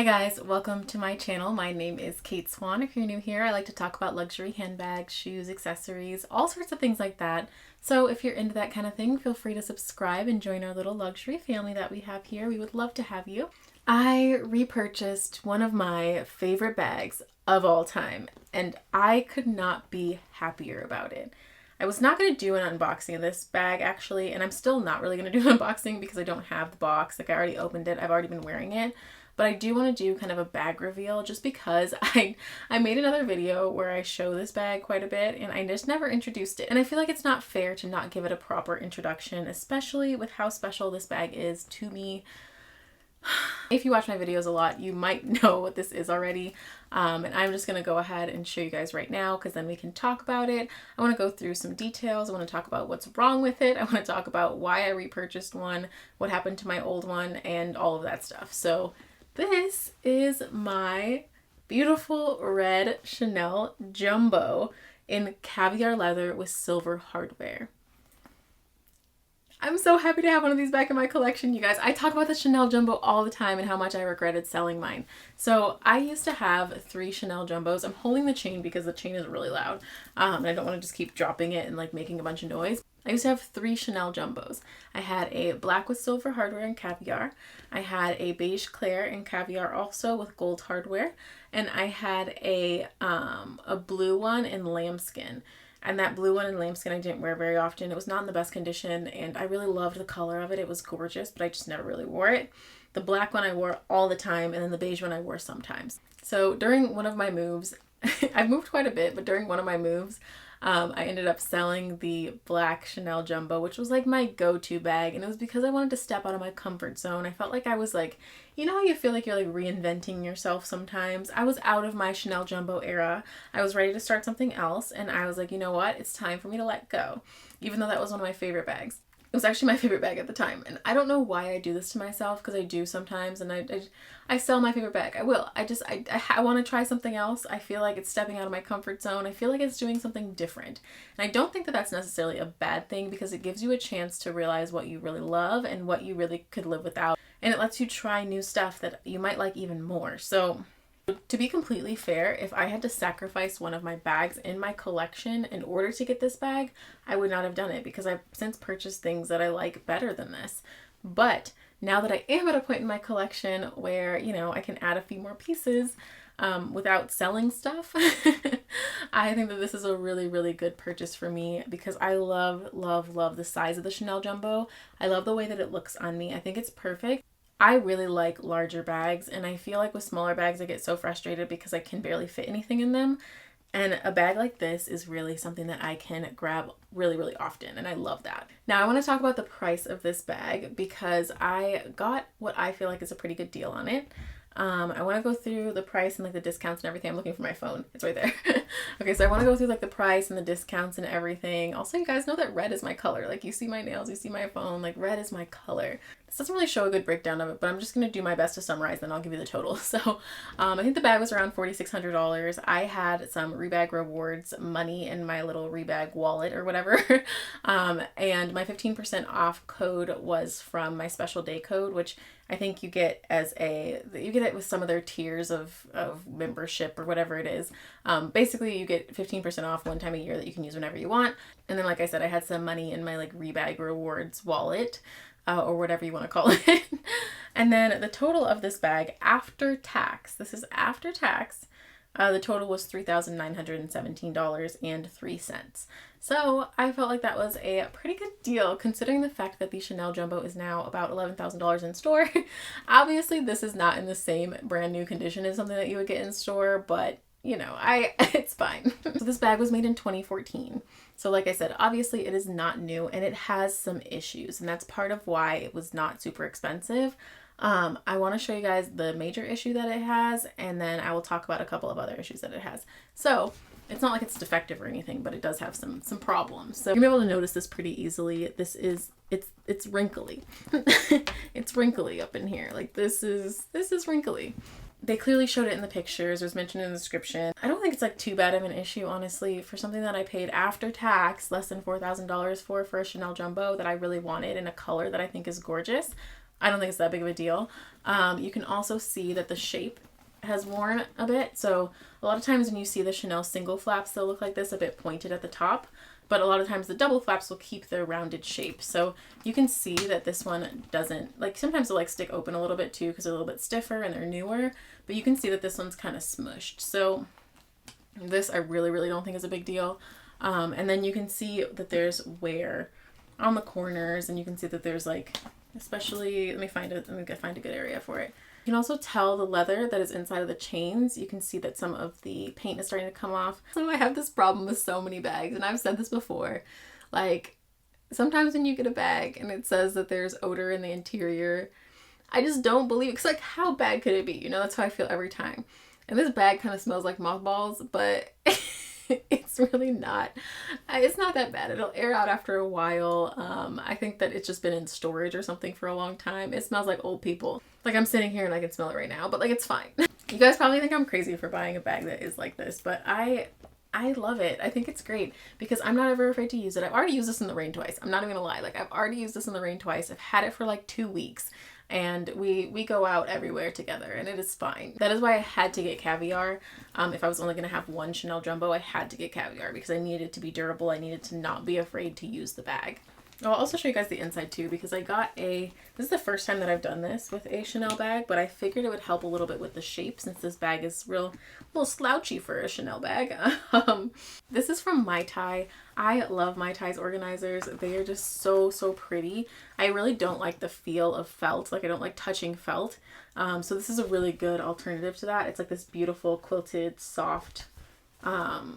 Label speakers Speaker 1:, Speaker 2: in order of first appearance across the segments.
Speaker 1: Hi guys, welcome to my channel. My name is Kate Swan. If you're new here, I like to talk about luxury handbags, shoes, accessories, all sorts of things like that. So if you're into that kind of thing, feel free to subscribe and join our little luxury family that we have here. We would love to have you. I repurchased one of my favorite bags of all time, and I could not be happier about it. I was not going to do an unboxing of this bag actually, and I'm still not really going to do an unboxing because I don't have the box. Like, I already opened it. I've already been wearing it. But I do want to do kind of a bag reveal just because I made another video where I show this bag quite a bit and I just never introduced it. And I feel like it's not fair to not give it a proper introduction, especially with how special this bag is to me. If you watch my videos a lot, you might know what this is already. And I'm just going to go ahead and show you guys right now because then we can talk about it. I want to go through some details. I want to talk about what's wrong with it. I want to talk about why I repurchased one, what happened to my old one, and all of that stuff. So this is my beautiful red Chanel Jumbo in caviar leather with silver hardware. I'm so happy to have one of these back in my collection, you guys. I talk about the Chanel Jumbo all the time and how much I regretted selling mine. So I used to have 3 Chanel Jumbos. I'm holding the chain because the chain is really loud. And I don't want to just keep dropping it and like making a bunch of noise. I used to have 3 Chanel Jumbos. I had a black with silver hardware and caviar. I had a beige clair and caviar also with gold hardware. And I had a blue one in lambskin. And that blue one in lambskin I didn't wear very often. It was not in the best condition and I really loved the color of it. It was gorgeous, but I just never really wore it. The black one I wore all the time and then the beige one I wore sometimes. So during one of my moves, I've moved quite a bit, but during one of my moves, I ended up selling the black Chanel Jumbo, which was like my go-to bag. And it was because I wanted to step out of my comfort zone. I felt like I was like, you know how you feel like you're like reinventing yourself sometimes? I was out of my Chanel Jumbo era. I was ready to start something else. And I was like, you know what? It's time for me to let go. Even though that was one of my favorite bags. It was actually my favorite bag at the time. And I don't know why I do this to myself because I do sometimes. And I sell my favorite bag. I will. I want to try something else. I feel like it's stepping out of my comfort zone. I feel like it's doing something different. And I don't think that that's necessarily a bad thing because it gives you a chance to realize what you really love and what you really could live without. And it lets you try new stuff that you might like even more. So to be completely fair, if I had to sacrifice one of my bags in my collection in order to get this bag, I would not have done it because I've since purchased things that I like better than this. But now that I am at a point in my collection where, you know, I can add a few more pieces without selling stuff, I think that this is a really, really good purchase for me because I love, love, love the size of the Chanel Jumbo. I love the way that it looks on me. I think it's perfect. I really like larger bags and I feel like with smaller bags I get so frustrated because I can barely fit anything in them. And a bag like this is really something that I can grab really, really often and I love that. Now I want to talk about the price of this bag because I got what I feel like is a pretty good deal on it. I want to go through the price and like the discounts and everything. I'm looking for my phone. It's right there. Okay, so I want to go through like the price and the discounts and everything. Also, you guys know that red is my color. Like, you see my nails, you see my phone, like red is my color. This doesn't really show a good breakdown of it, but I'm just going to do my best to summarize, then I'll give you the total. So I think the bag was around $4,600. I had some Rebag Rewards money in my little Rebag wallet or whatever. And my 15% off code was from my special day code, which I think you get it with some of their tiers of membership or whatever it is. Basically you get 15% off one time a year that you can use whenever you want. And then, like I said, I had some money in my like Rebag Rewards wallet. Or whatever you want to call it. And then the total of this bag after tax, this is after tax, the total was $3,917.03. So I felt like that was a pretty good deal considering the fact that the Chanel Jumbo is now about $11,000 in store. Obviously this is not in the same brand new condition as something that you would get in store, but you know, it's fine. So this bag was made in 2014. So like I said, obviously it is not new and it has some issues and that's part of why it was not super expensive. I want to show you guys the major issue that it has and then I will talk about a couple of other issues that it has. So it's not like it's defective or anything, but it does have some problems. So you'll be able to notice this pretty easily. It's wrinkly. It's wrinkly up in here. Like this is wrinkly. They clearly showed it in the pictures. It was mentioned in the description. I don't think it's like too bad of an issue, honestly, for something that I paid after tax less than $4,000for a Chanel Jumbo that I really wanted in a color that I think is gorgeous. I don't think it's that big of a deal. You can also see that the shape has worn a bit. So a lot of times when you see the Chanel single flaps, they'll look like this, a bit pointed at the top. But a lot of times the double flaps will keep their rounded shape. So you can see that this one doesn't, like sometimes they'll like stick open a little bit too because they're a little bit stiffer and they're newer. But you can see that this one's kind of smushed. So this I really don't think is a big deal. And then you can see that there's wear on the corners, and you can see that there's like, especially, let me find a good area for it. You can also tell the leather that is inside of the chains. You can see that some of the paint is starting to come off. So I have this problem with so many bags, and I've said this before. Like, sometimes when you get a bag and it says that there's odor in the interior, I just don't believe it. Because, like, how bad could it be? You know, that's how I feel every time. And this bag kind of smells like mothballs, but it's really not. It's not that bad. It'll air out after a while. I think that it's just been in storage or something for a long time. It smells like old people. Like, I'm sitting here and I can smell it right now, but like, it's fine. You guys probably think I'm crazy for buying a bag that is like this, but I love it. I think it's great because I'm not ever afraid to use it. I've already used this in the rain twice. I'm not even gonna lie. Like, I've already used this in the rain twice. I've had it for like 2 weeks. And we go out everywhere together, and it is fine. That is why I had to get Caviar. If I was only going to have one Chanel Jumbo, I had to get Caviar because I needed it to be durable. I needed to not be afraid to use the bag. I'll also show you guys the inside too, because I got this is the first time that I've done this with a Chanel bag, but I figured it would help a little bit with the shape since this bag is a little slouchy for a Chanel bag. This is from Mai Tai. I love Mai Tai's organizers. They are just so pretty. I really don't like the feel of felt. Like, I don't like touching felt. So this is a really good alternative to that. It's like this beautiful quilted soft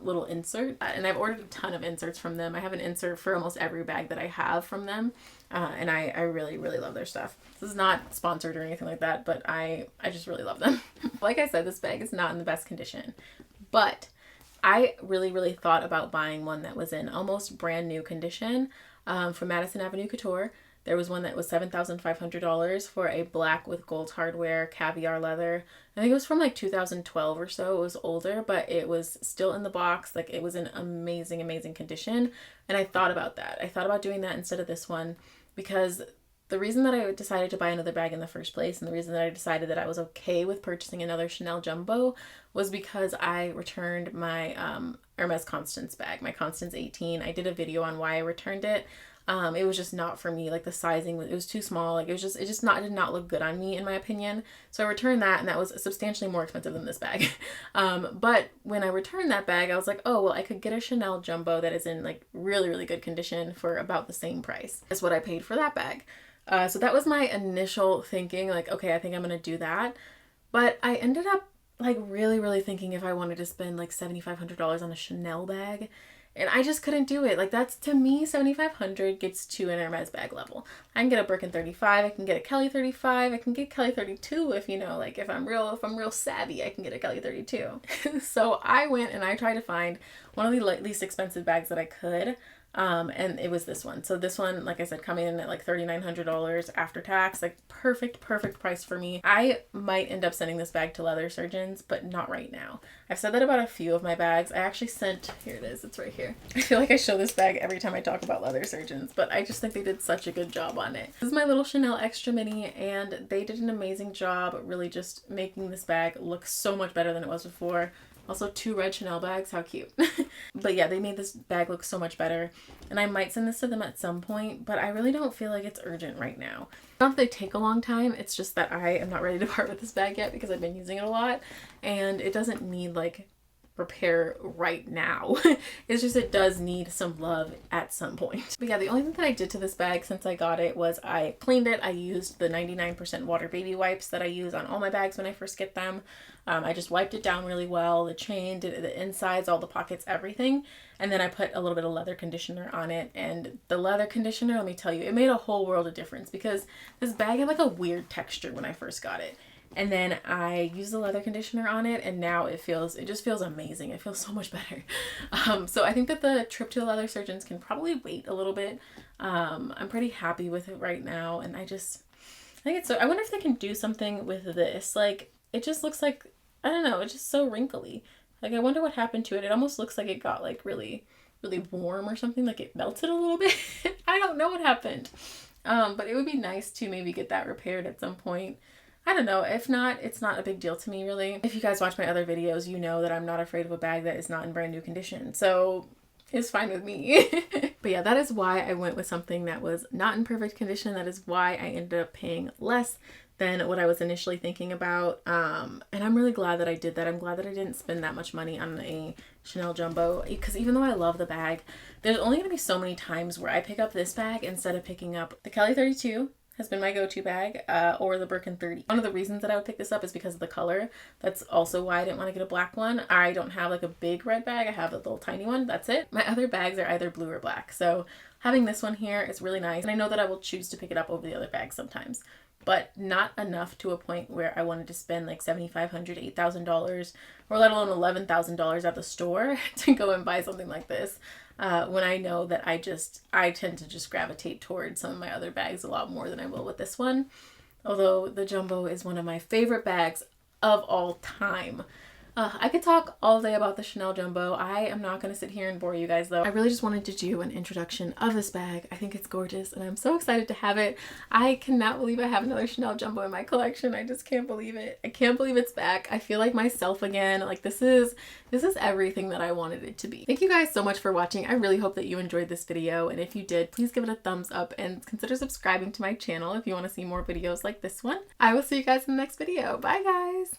Speaker 1: little insert, and I've ordered a ton of inserts from them. I have an insert for almost every bag that I have from them, and I really love their stuff. This is not sponsored or anything like that, but I just really love them. Like I said, this bag is not in the best condition, but I really thought about buying one that was in almost brand new condition from Madison Avenue Couture. There was one that was $7,500 for a black with gold hardware caviar leather. I think it was from like 2012 or so. It was older, but it was still in the box. Like, it was in amazing condition. And I thought about that. I thought about doing that instead of this one because the reason that I decided to buy another bag in the first place, and the reason that I decided that I was okay with purchasing another Chanel Jumbo, was because I returned my Hermes Constance bag, my Constance 18. I did a video on why I returned it. It was just not for me. Like, the sizing it was too small. Like, it did not look good on me, in my opinion. So I returned that, and that was substantially more expensive than this bag. But when I returned that bag, I was like, oh, well, I could get a Chanel Jumbo that is in like really good condition for about the same price as what I paid for that bag. So that was my initial thinking, like, okay, I think I'm going to do that. But I ended up like really thinking if I wanted to spend like $7,500 on a Chanel bag. And I just couldn't do it. Like, that's, to me, $7,500 gets to an Hermes bag level. I can get a Birkin 35. I can get a Kelly 35. I can get Kelly 32 if, you know, like, if I'm real savvy, I can get a Kelly 32. So I went and I tried to find one of the least expensive bags that I could. And it was this one. So this one, like I said, coming in at like $3,900 after tax, like perfect price for me. I might end up sending this bag to leather surgeons, but not right now. I've said that about a few of my bags. I actually sent, here it is, it's right here. I feel like I show this bag every time I talk about leather surgeons, but I just think they did such a good job on it. This is my little Chanel Extra Mini, and they did an amazing job really just making this bag look so much better than it was before. Also, 2 red Chanel bags. How cute. But yeah, they made this bag look so much better. And I might send this to them at some point, but I really don't feel like it's urgent right now. Not that they take a long time. It's just that I am not ready to part with this bag yet because I've been using it a lot. And it doesn't need like repair right now. It's just it does need some love at some point. But yeah, the only thing that I did to this bag since I got it was I cleaned it. I used the 99% water baby wipes that I use on all my bags when I first get them. I just wiped it down really well, the chain, the insides, all the pockets, everything. And then I put a little bit of leather conditioner on it. And the leather conditioner, let me tell you, it made a whole world of difference because this bag had like a weird texture when I first got it. And then I used the leather conditioner on it, and now it just feels amazing. It feels so much better. So I think that the trip to the leather surgeons can probably wait a little bit. I'm pretty happy with it right now, and I think it's so, I wonder if they can do something with this. Like, it just looks like, I don't know, it's just so wrinkly. Like, I wonder what happened to it. It almost looks like it got like really warm or something, like it melted a little bit. I don't know what happened. But it would be nice to maybe get that repaired at some point. I don't know. If not, it's not a big deal to me, really. If you guys watch my other videos, you know that I'm not afraid of a bag that is not in brand new condition. So it's fine with me. But yeah, that is why I went with something that was not in perfect condition. That is why I ended up paying less than what I was initially thinking about. And I'm really glad that I did that. I'm glad that I didn't spend that much money on a Chanel Jumbo, because even though I love the bag, there's only going to be so many times where I pick up this bag instead of picking up the Kelly 32. Has been my go-to bag, or the Birkin 30. One of the reasons that I would pick this up is because of the color. That's also why I didn't want to get a black one. I don't have like a big red bag. I have a little tiny one. That's it. My other bags are either blue or black. So having this one here is really nice. And I know that I will choose to pick it up over the other bags sometimes, but not enough to a point where I wanted to spend like $7,500, $8,000, or let alone $11,000 at the store to go and buy something like this. When I know that I tend to just gravitate towards some of my other bags a lot more than I will with this one. Although the Jumbo is one of my favorite bags of all time. I could talk all day about the Chanel Jumbo. I am not going to sit here and bore you guys though. I really just wanted to do an introduction of this bag. I think it's gorgeous and I'm so excited to have it. I cannot believe I have another Chanel Jumbo in my collection. I just can't believe it. I can't believe it's back. I feel like myself again. Like this is everything that I wanted it to be. Thank you guys so much for watching. I really hope that you enjoyed this video, and if you did, please give it a thumbs up and consider subscribing to my channel if you want to see more videos like this one. I will see you guys in the next video. Bye guys!